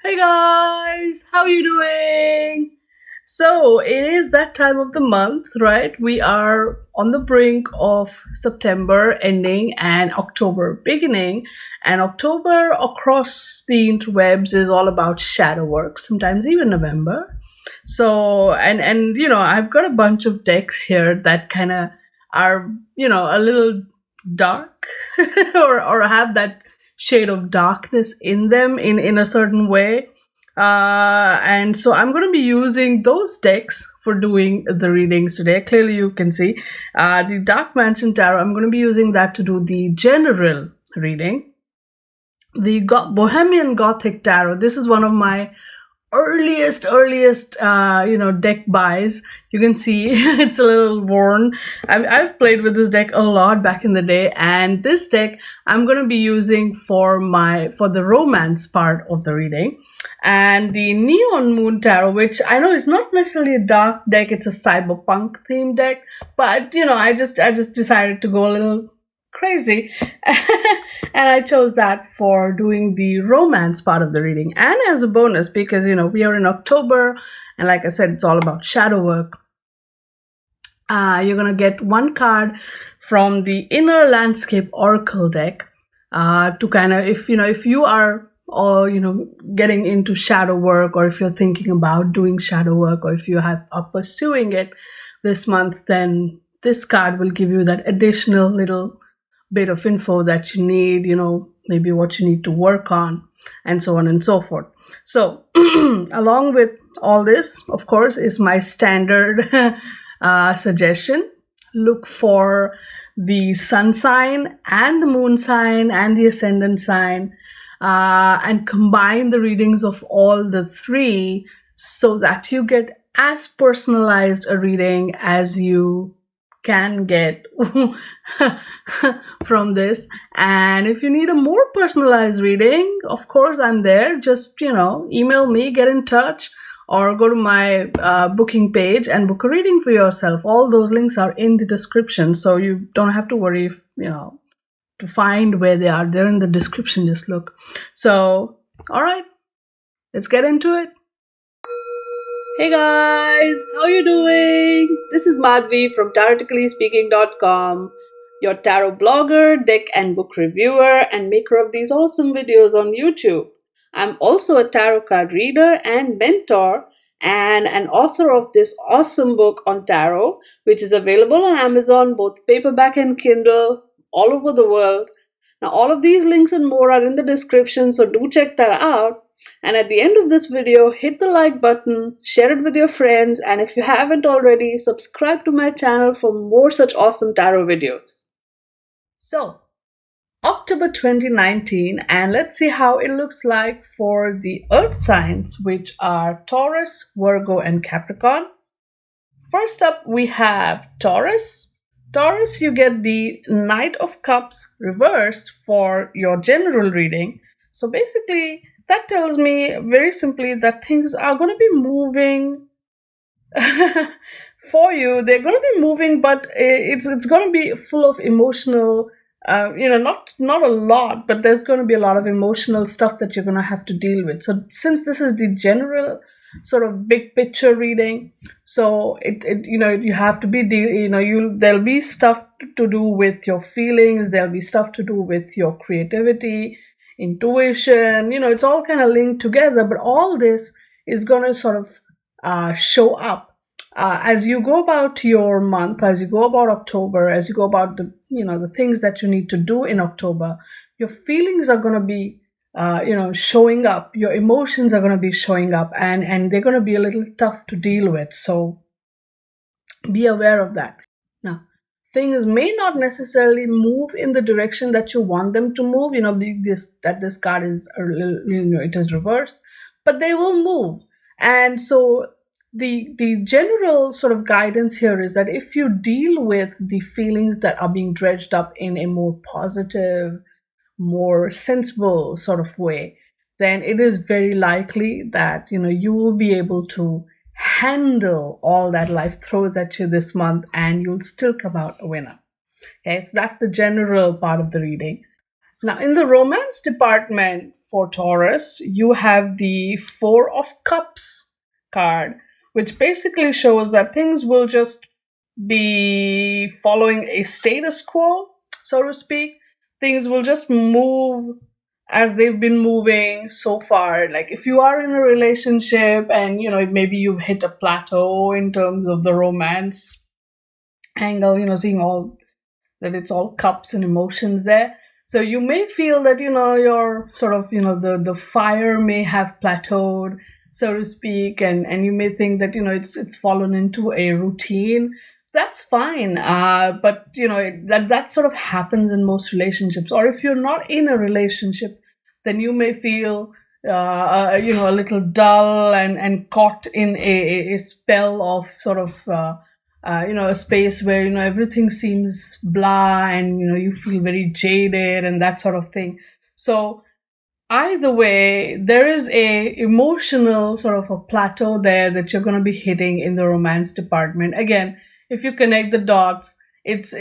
Hey guys, how are you doing? So it is that time of the month, right? We are on the brink of September ending and October beginning. And October across the interwebs is all about shadow work, sometimes even November. So and I've got a bunch of decks here that kind of are, a little dark or have that shade of darkness in them in a certain way. And so I'm going to be using those decks for doing the readings today. Clearly you can see the Dark Mansion Tarot. I'm going to be using that to do the general reading. The Bohemian Gothic Tarot. This is one of my earliest deck buys. You can see it's a little worn. I've played with this deck a lot back in the day, and this deck I'm going to be using for the romance part of the reading. And the Neon Moon Tarot, which I know is not necessarily a dark deck, it's a cyberpunk themed deck, but I just decided to go a little crazy and I chose that for doing the romance part of the reading. And as a bonus, because we are in October, and like I said, it's all about shadow work, you're gonna get one card from the Inner Landscape Oracle deck to kind of, if you are getting into shadow work, or if you're thinking about doing shadow work, or if you are pursuing it this month, then this card will give you that additional little bit of info that you need, maybe what you need to work on, and so on and so forth. So along with all this, of course, is my standard suggestion. Look for the sun sign and the moon sign and the ascendant sign, and combine the readings of all the three so that you get as personalized a reading as you can get from this. And if you need a more personalized reading, of course I'm there. Just email me, get in touch, or go to my booking page and book a reading for yourself. All those links are in the description, so you don't have to worry if to find where they are. They're in the description, just look. So all right, let's get into it. Hey guys, how you doing? This is Madhvi from TaroticallySpeaking.com, your tarot blogger, deck and book reviewer, and maker of these awesome videos on YouTube. I'm also a tarot card reader and mentor, and an author of this awesome book on tarot, which is available on Amazon, both paperback and Kindle, all over the world. Now, all of these links and more are in the description, so do check that out. And at the end of this video, hit the like button, share it with your friends, and if you haven't already, subscribe to my channel for more such awesome tarot videos. So, October 2019, and let's see how it looks like for the earth signs, which are Taurus, Virgo, and Capricorn. First up, we have Taurus. Taurus, you get the Knight of Cups reversed for your general reading. So basically, that tells me very simply that things are going to be moving for you. They're going to be moving, but it's going to be full of emotional, not a lot, but there's going to be a lot of emotional stuff that you're going to have to deal with. So since this is the general sort of big picture reading, so you have to be there'll be stuff to do with your feelings, there'll be stuff to do with your creativity, intuition, it's all kind of linked together. But all this is going to sort of show up as you go about your month, as you go about October, as you go about the things that you need to do in October. Your feelings are going to be showing up, your emotions are going to be showing up, and they're going to be a little tough to deal with, so be aware of that. Now, things may not necessarily move in the direction that you want them to move, this card is a little, it is reversed, but they will move. And so the general sort of guidance here is that if you deal with the feelings that are being dredged up in a more positive, more sensible sort of way, then it is very likely that you will be able to handle all that life throws at you this month, and you'll still come out a winner. Okay, so that's the general part of the reading. Now, in the romance department for Taurus, you have the Four of Cups card, which basically shows that things will just be following a status quo, so to speak. Things will just move as they've been moving so far. Like if you are in a relationship and maybe you've hit a plateau in terms of the romance angle, seeing all that it's all cups and emotions there. So you may feel that your sort of the fire may have plateaued, so to speak, and you may think that it's fallen into a routine. That's fine, but that sort of happens in most relationships. Or if you're not in a relationship, then you may feel a little dull and caught in a spell of sort of a space where everything seems blah, and you feel very jaded and that sort of thing. So either way, there is a emotional sort of a plateau there that you're going to be hitting in the romance department. Again, if you connect the dots, it's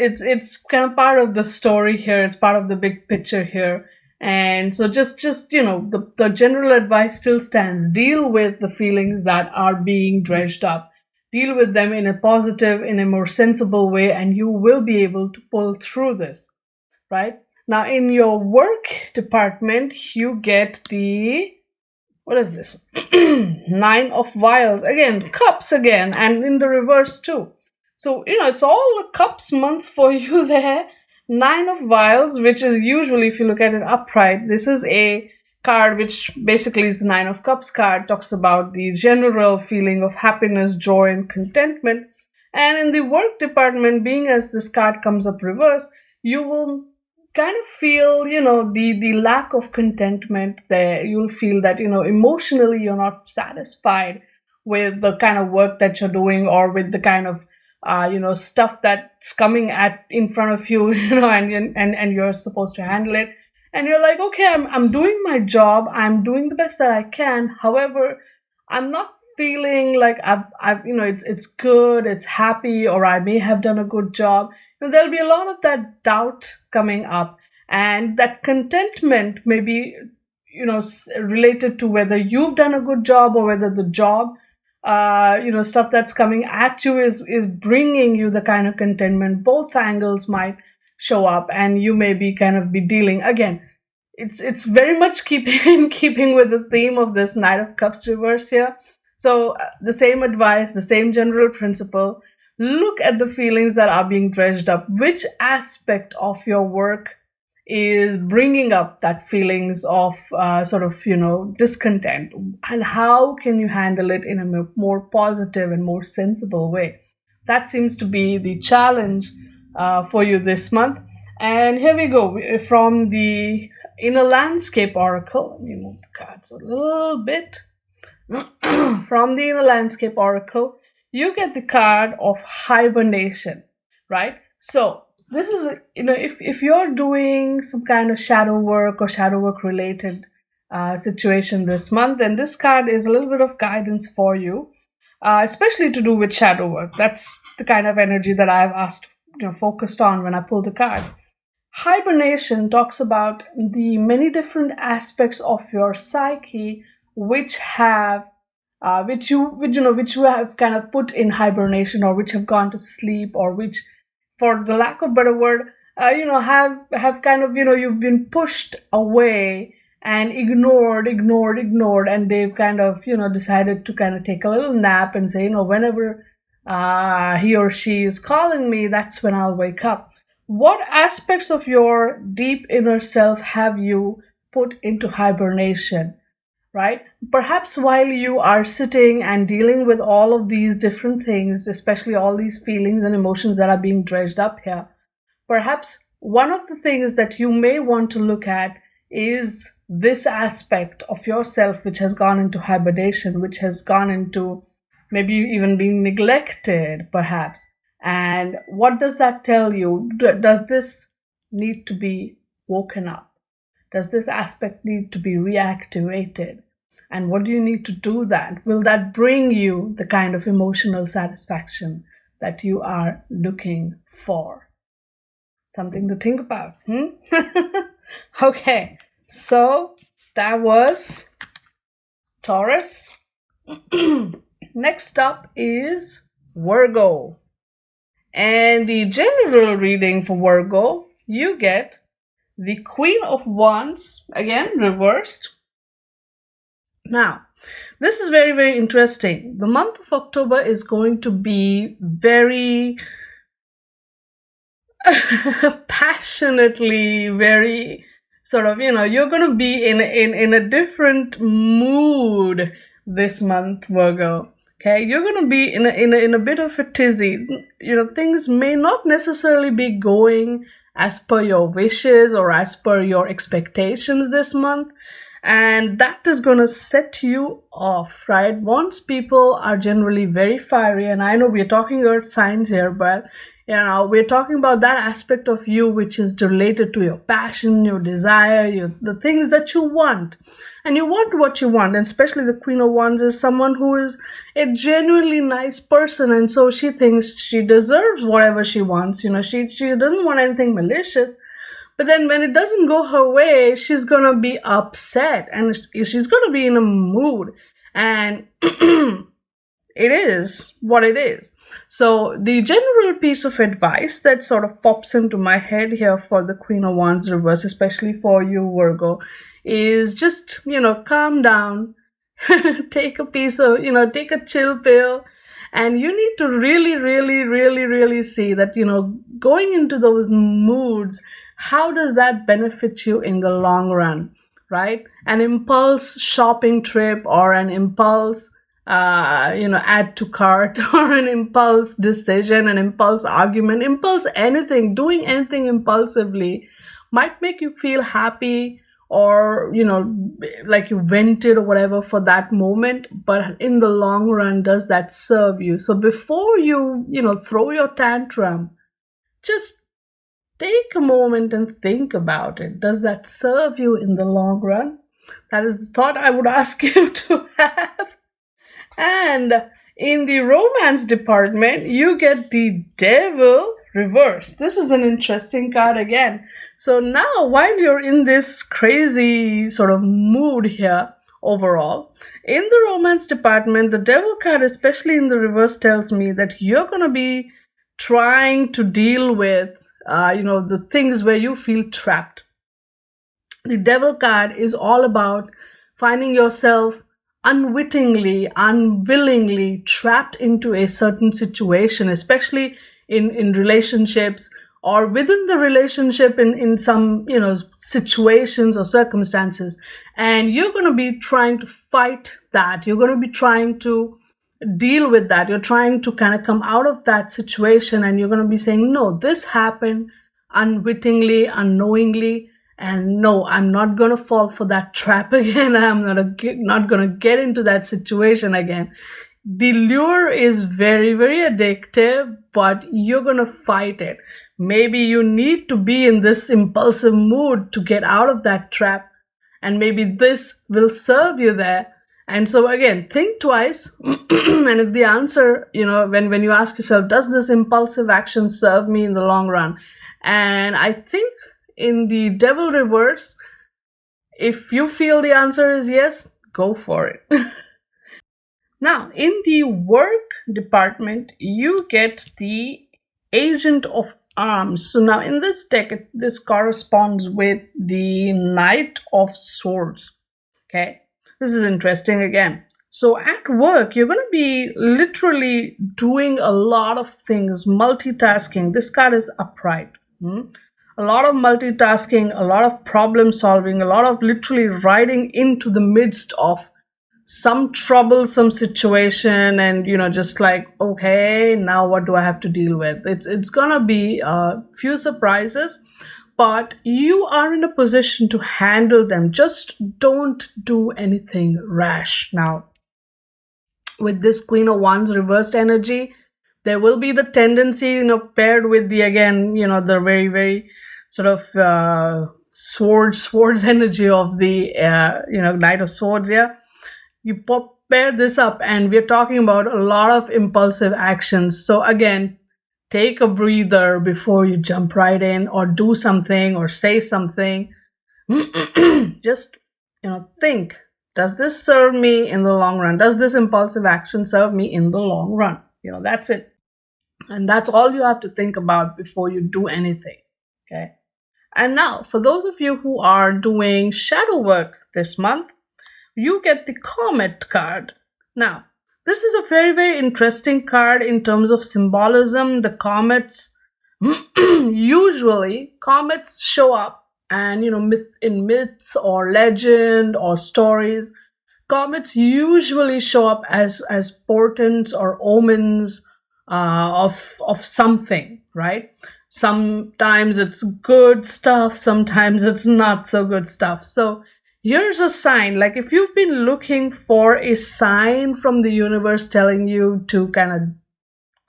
kind of part of the story here. It's part of the big picture here. And so just the general advice still stands. Deal with the feelings that are being dredged up. Deal with them in a positive, in a more sensible way, and you will be able to pull through this, right? Now, in your work department, you get what is this? Nine of Vials. Again, cups again, and in the reverse too. So, it's all a cups month for you there. Nine of Vials, which is usually, if you look at it upright, this is a card which basically is the Nine of Cups card, talks about the general feeling of happiness, joy, and contentment. And in the work department, being as this card comes up reverse, you will kind of feel the lack of contentment there. You'll feel that emotionally you're not satisfied with the kind of work that you're doing, or with the kind of stuff that's coming in front of you, and you're supposed to handle it. And you're like, okay, I'm doing my job. I'm doing the best that I can. However, I'm not feeling like I've it's good, it's happy, or I may have done a good job. There'll be a lot of that doubt coming up, and that contentment may be related to whether you've done a good job, or whether the job stuff that's coming at you is bringing you the kind of contentment. Both angles might show up, and you may be kind of be dealing again. It's very much keeping with the theme of this Knight of Cups reverse here. So the same advice, the same general principle. Look at the feelings that are being dredged up. Which aspect of your work is bringing up that feelings of discontent, and how can you handle it in a more positive and more sensible way? That seems to be the challenge for you this month. And here we go from the Inner Landscape Oracle. Let me move the cards a little bit. From the Inner Landscape Oracle, you get the card of Hibernation, right? So this is if you're doing some kind of shadow work or shadow work related situation this month, then this card is a little bit of guidance for you, especially to do with shadow work. That's the kind of energy that I've asked focused on when I pull the card. Hibernation talks about the many different aspects of your psyche which have which you have kind of put in hibernation, or which have gone to sleep, or which, for the lack of better word, have kind of you've been pushed away and ignored, and they've kind of decided to kind of take a little nap and say, whenever he or she is calling me, that's when I'll wake up. What aspects of your deep inner self have you put into hibernation, right? Perhaps while you are sitting and dealing with all of these different things, especially all these feelings and emotions that are being dredged up here, perhaps one of the things that you may want to look at is this aspect of yourself which has gone into hibernation, which has gone into maybe even being neglected, perhaps. And what does that tell you? Does this need to be woken up? Does this aspect need to be reactivated? And what do you need to do that? Will that bring you the kind of emotional satisfaction that you are looking for? Something to think about. Okay, so That was Taurus. Next up is Virgo. And the general reading for Virgo, you get the Queen of Wands, again reversed. Now, this is very, very interesting. The month of October is going to be very passionately, very sort of, you're going to be in a different mood this month, Virgo. Okay, you're going to be in a bit of a tizzy. Things may not necessarily be going as per your wishes or as per your expectations this month. And that is going to set you off, right? Once people are generally very fiery, and I know we're talking earth signs here, but we're talking about that aspect of you which is related to your passion, your desire, the things that you want. And you want what you want, and especially the Queen of Wands is someone who is a genuinely nice person, and so she thinks she deserves whatever she wants. She doesn't want anything malicious. But then when it doesn't go her way, she's going to be upset and she's going to be in a mood. And it is what it is. So the general piece of advice that sort of pops into my head here for the Queen of Wands reverse, especially for you, Virgo, is just, calm down, take a chill pill. And you need to really, really, really, really see that, going into those moods, how does that benefit you in the long run, right? An impulse shopping trip or an impulse, add to cart or an impulse decision, an impulse argument, impulse anything, doing anything impulsively might make you feel happy or like you vented or whatever for that moment, but in the long run, does that serve you? So before you throw your tantrum, just take a moment and think about it. Does that serve you in the long run? That is the thought I would ask you to have. And in the romance department, you get the Devil reverse. This is an interesting card again. So now, while you're in this crazy sort of mood here overall, in the romance department, the Devil card, especially in the reverse, tells me that you're going to be trying to deal with the things where you feel trapped. The Devil card is all about finding yourself unwittingly, unwillingly trapped into a certain situation, especially in relationships or within the relationship in some situations or circumstances. And you're going to be trying to fight that. You're going to be trying to deal with that. You're trying to kind of come out of that situation, and you're going to be saying, no, this happened unwittingly, unknowingly, and no, I'm not going to fall for that trap again. I'm not going to get into that situation again. The lure is very, very addictive, but you're going to fight it. Maybe you need to be in this impulsive mood to get out of that trap, and maybe this will serve you there. And so again, think twice. And if the answer, when you ask yourself, does this impulsive action serve me in the long run? And I think in the Devil reverse, if you feel the answer is yes, go for it. Now, in the work department, you get the Agent of Arms. So now in this deck, this corresponds with the Knight of Swords. Okay, this is interesting again. So at work, you're going to be literally doing a lot of things, multitasking. This card is upright. A lot of multitasking, a lot of problem solving, a lot of literally riding into the midst of some troublesome situation, and just like, okay, now what do I have to deal with? It's gonna be a few surprises, but you are in a position to handle them. Just don't do anything rash. Now, with this Queen of Wands reversed energy, there will be the tendency, paired with the, again, the very, very sort of swords energy of the Knight of Swords. Yeah, you pair this up, and we're talking about a lot of impulsive actions. So again, take a breather before you jump right in or do something or say something. Just think, does this serve me in the long run? Does this impulsive action serve me in the long run? That's it. And that's all you have to think about before you do anything. Okay. And now, for those of you who are doing shadow work this month, you get the Comet card. Now, this is a very, very interesting card in terms of symbolism. The comets, usually, comets show up, and in myths or legend or stories, comets usually show up as portents or omens of something, right? Sometimes it's good stuff, sometimes it's not so good stuff. So here's a sign. Like, if you've been looking for a sign from the universe telling you to kind of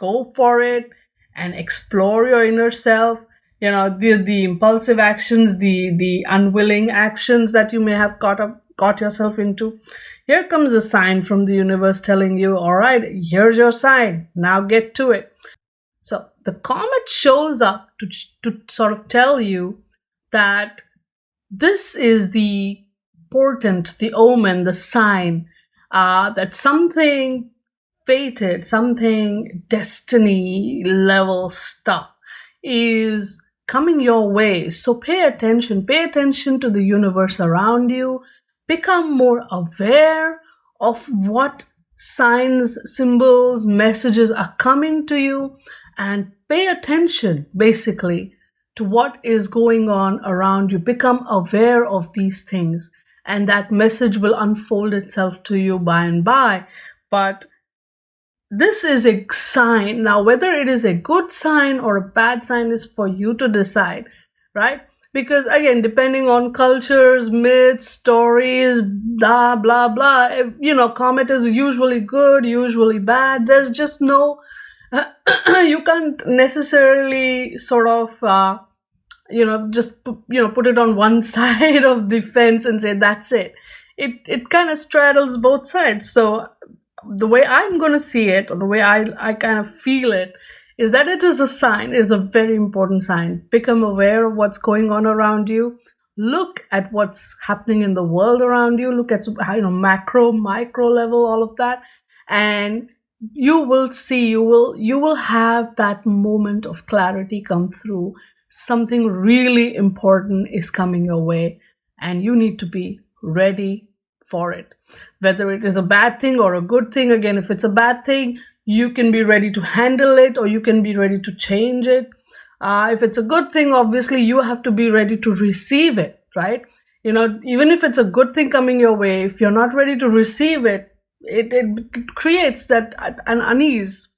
go for it and explore your inner self, the impulsive actions, the unwilling actions that you may have got yourself into, here comes a sign from the universe telling you, all right, here's your sign, now get to it. So the comet shows up to sort of tell you that this is the portent, the omen, the sign that something fated, something destiny level stuff is coming your way. So pay attention to the universe around you, become more aware of what signs, symbols, messages are coming to you, and pay attention basically to what is going on around you. Become aware of these things, and that message will unfold itself to you by and by. But this is a sign. Now, whether it is a good sign or a bad sign is for you to decide, right? Because again, depending on cultures, myths, stories, blah, blah, blah, comet is usually good, usually bad. There's just no, you can't necessarily sort of, just, put it on one side of the fence and say, that's it. It kind of straddles both sides. So the way I'm going to see it, or the way I kind of feel it, is that it is a sign. It is a very important sign. Become aware of what's going on around you. Look at what's happening in the world around you. Look at macro, micro level, all of that, and you will see. You will have that moment of clarity come through. Something really important is coming your way, and you need to be ready for it. Whether it is a bad thing or a good thing, again, if it's a bad thing, you can be ready to handle it, or you can be ready to change it. If it's a good thing, obviously you have to be ready to receive it, right? Even if it's a good thing coming your way, if you're not ready to receive it, it creates that an unease.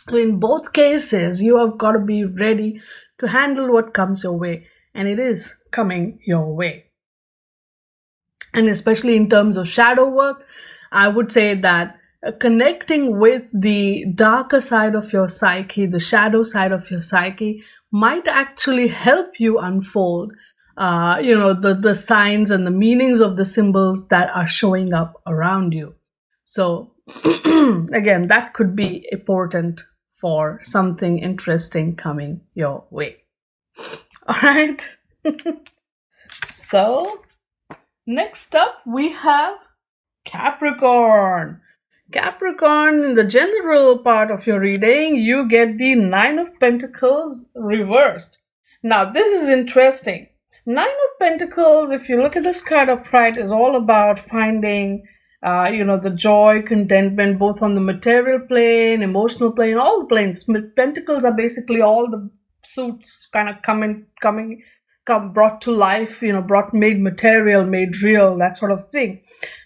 So in both cases, you have got to be ready to handle what comes your way, and it is coming your way. And especially in terms of shadow work, I would say that connecting with the darker side of your psyche, the shadow side of your psyche, might actually help you unfold, the signs and the meanings of the symbols that are showing up around you. So again, that could be a portent for something interesting coming your way. All right. So next up, we have Capricorn. Capricorn, in the general part of your reading, you get the Nine of Pentacles reversed. Now, this is interesting. Nine of Pentacles, if you look at this card upright, is all about finding, the joy, contentment, both on the material plane, emotional plane, all the planes. Pentacles are basically all the suits kind of come brought to life, made material, made real, that sort of thing.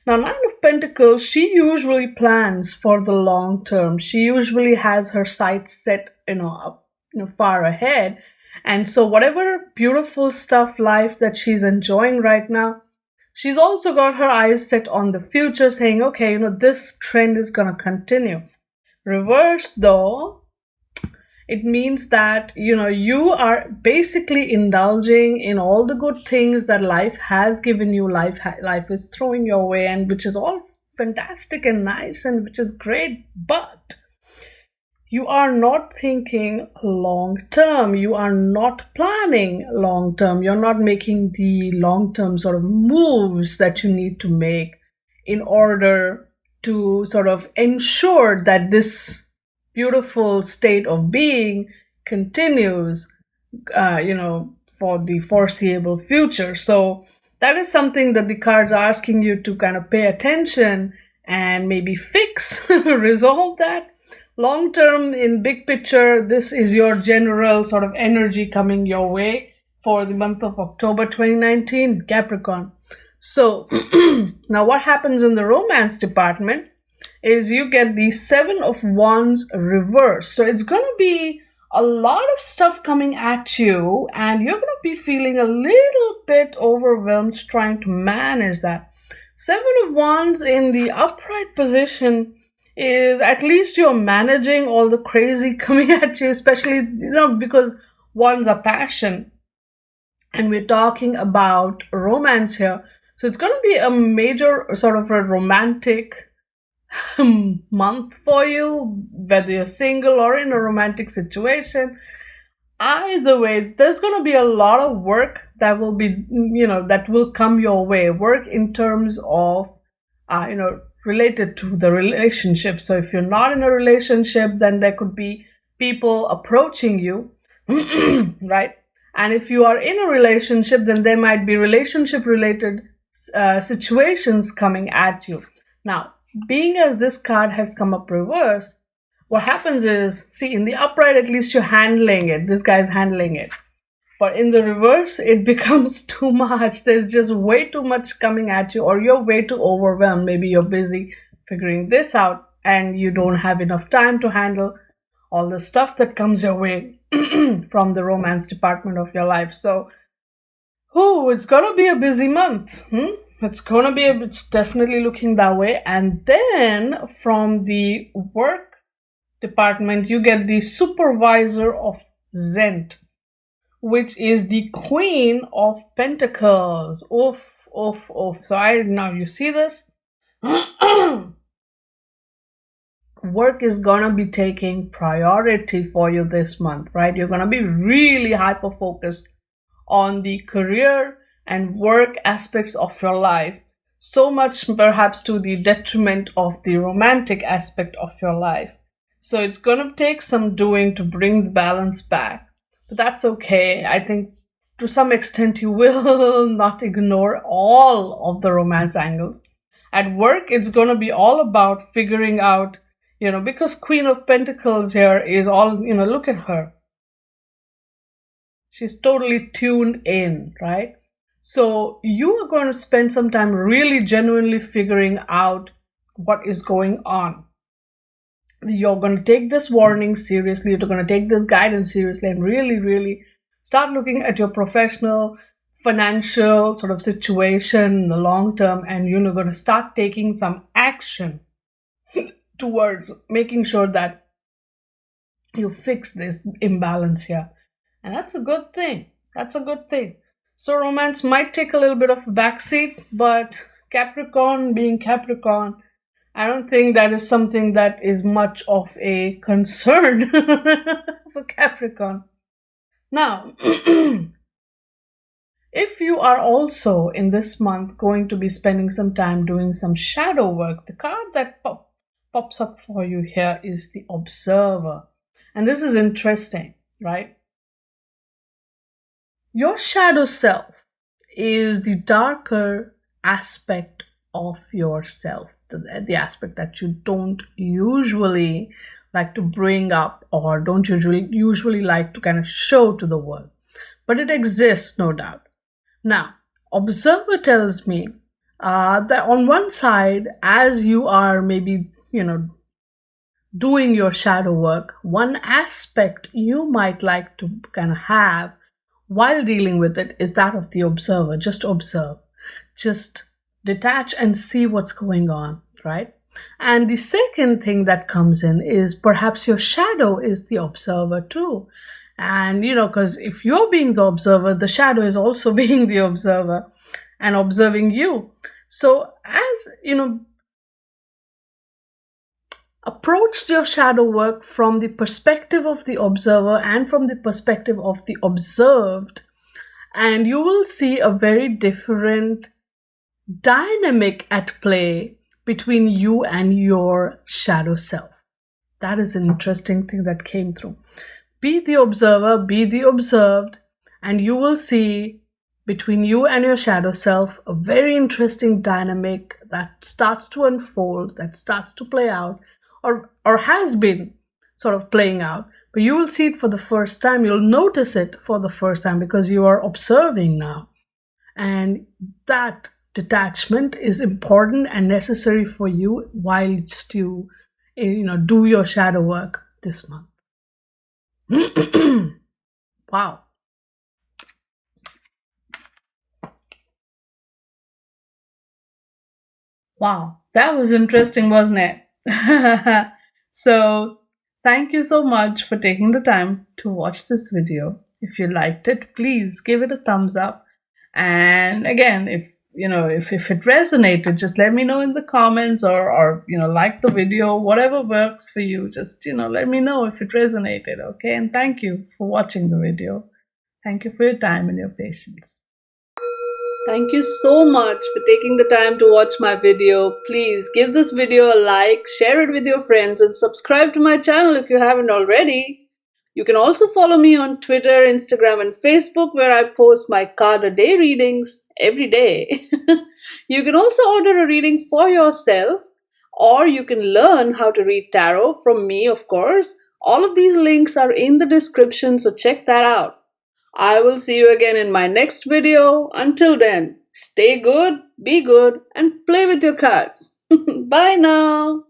Now, Nine of Pentacles, she usually plans for the long term. She usually has her sights set, far ahead. And so whatever beautiful stuff, life that she's enjoying right now, she's also got her eyes set on the future, saying, okay, this trend is going to continue. Reversed, though, it means that, you are basically indulging in all the good things that life has given you, life is throwing your way, and which is all fantastic and nice, and which is great. But you are not thinking long term. You are not planning long term. You're not making the long term sort of moves that you need to make in order to sort of ensure that this beautiful state of being continues, for the foreseeable future. So that is something that the cards are asking you to kind of pay attention and maybe fix, resolve that. Long term, in big picture, this is your general sort of energy coming your way for the month of October 2019, Capricorn. So now what happens in the romance department is you get the Seven of Wands reverse. So it's going to be a lot of stuff coming at you, and you're going to be feeling a little bit overwhelmed trying to manage that. Seven of Wands in the upright position is at least you're managing all the crazy coming at you, especially because wands are passion, and we're talking about romance here. So it's going to be a major sort of a romantic month for you, whether you're single or in a romantic situation. Either way, there's going to be a lot of work that will be, that will come your way. Work in terms of, related to the relationship. So if you're not in a relationship, then there could be people approaching you, right? And if you are in a relationship, then there might be relationship related situations coming at you. Now, being as this card has come up reversed, what happens is, see, in the upright, at least you're handling it. This guy's handling it. But in the reverse, it becomes too much. There's just way too much coming at you, or you're way too overwhelmed. Maybe you're busy figuring this out and you don't have enough time to handle all the stuff that comes your way from the romance department of your life. So, it's gonna be a busy month. It's definitely looking that way. And then from the work department, you get the supervisor of Zent, which is the Queen of Pentacles. Oof, oof, oof. So now you see this? Work is gonna be taking priority for you this month, right? You're gonna be really hyper focused on the career and work aspects of your life, so much perhaps to the detriment of the romantic aspect of your life. So it's gonna take some doing to bring the balance back, but that's okay. I think to some extent you will not ignore all of the romance angles. At work, it's gonna be all about figuring out, because Queen of Pentacles here is all, look at her. She's totally tuned in, right? So you are going to spend some time really genuinely figuring out what is going on. You're going to take this warning seriously. You're going to take this guidance seriously and really, really start looking at your professional, financial sort of situation in the long term, and you're going to start taking some action towards making sure that you fix this imbalance here. And that's a good thing. That's a good thing. So romance might take a little bit of a backseat, but Capricorn being Capricorn, I don't think that is something that is much of a concern for Capricorn. Now, if you are also in this month going to be spending some time doing some shadow work, the card that pops up for you here is the Observer. And this is interesting, right? Your shadow self is the darker aspect of yourself, the aspect that you don't usually like to bring up or don't usually like to kind of show to the world. But it exists, no doubt. Now, Observer tells me that on one side, as you are maybe, doing your shadow work, one aspect you might like to kind of have while dealing with it is that of the observer. Just observe, just detach and see what's going on, right? And the second thing that comes in is perhaps your shadow is the observer too. And, because if you're being the observer, the shadow is also being the observer and observing you. So as, approach your shadow work from the perspective of the observer and from the perspective of the observed, and you will see a very different dynamic at play between you and your shadow self. That is an interesting thing that came through. Be the observer, be the observed, and you will see between you and your shadow self a very interesting dynamic that starts to unfold, that starts to play out, or has been sort of playing out. But you will see it for the first time. You'll notice it for the first time because you are observing now. And that detachment is important and necessary for you whilst you do your shadow work this month. Wow. Wow, that was interesting, wasn't it? So, thank you so much for taking the time to watch this video. If you liked it, please give it a thumbs up. And again, if it resonated, just let me know in the comments, or like the video, whatever works for you. Just let me know if it resonated, okay? And thank you for watching the video. Thank you for your time and your patience. Thank you so much for taking the time to watch my video. Please give this video a like, share it with your friends, and subscribe to my channel if you haven't already. You can also follow me on Twitter, Instagram, and Facebook, where I post my card a day readings every day. You can also order a reading for yourself, or you can learn how to read tarot from me, of course. All of these links are in the description, so check that out. I will see you again in my next video. Until then, stay good, be good, and play with your cards. Bye now.